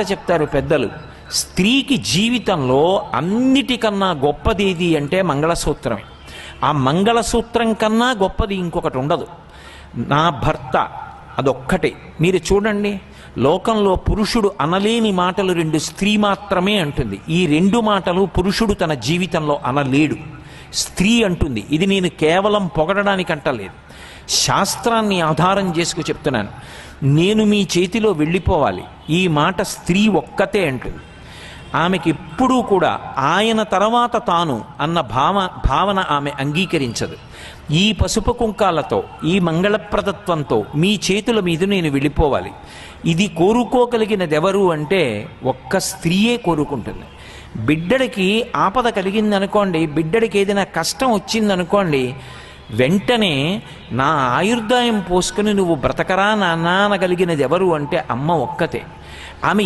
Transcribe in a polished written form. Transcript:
చెప్తారు పెద్దలు, స్త్రీకి జీవితంలో అన్నిటికన్నా గొప్పదేది అంటే మంగళసూత్రమే. ఆ మంగళసూత్రం కన్నా గొప్పది ఇంకొకటి ఉండదు. నా భర్త అదొక్కటే. మీరు చూడండి, లోకంలో పురుషుడు అనలేని మాటలు రెండు స్త్రీ మాత్రమే అంటుంది. ఈ రెండు మాటలు పురుషుడు తన జీవితంలో అనలేడు. స్త్రీ అంటుంది. ఇది నేను కేవలం పొగడడానికి అంటలేదు, శాస్త్రాన్ని ఆధారం చేసుకు చెప్తున్నాను. నేను మీ చేతిలో వెళ్ళిపోవాలి, ఈ మాట స్త్రీ ఒక్కతే అంటుంది. ఆమెకి ఎప్పుడూ కూడా ఆయన తర్వాత తాను అన్న భావన ఆమె అంగీకరించదు. ఈ పసుపు కుంకాలతో, ఈ మంగళప్రదత్వంతో మీ చేతుల మీద నేను వెళ్ళిపోవాలి, ఇది కోరుకోగలిగినదెవరు అంటే ఒక్క స్త్రీయే కోరుకుంటుంది. బిడ్డడికి ఆపద కలిగిందనుకోండి, బిడ్డడికి ఏదైనా కష్టం వచ్చిందనుకోండి, వెంటనే నా ఆయుర్దాయం పోసుకుని నువ్వు బ్రతకరా నాన్న అనగలిగినది ఎవరు అంటే అమ్మ ఒక్కతే. ఆమె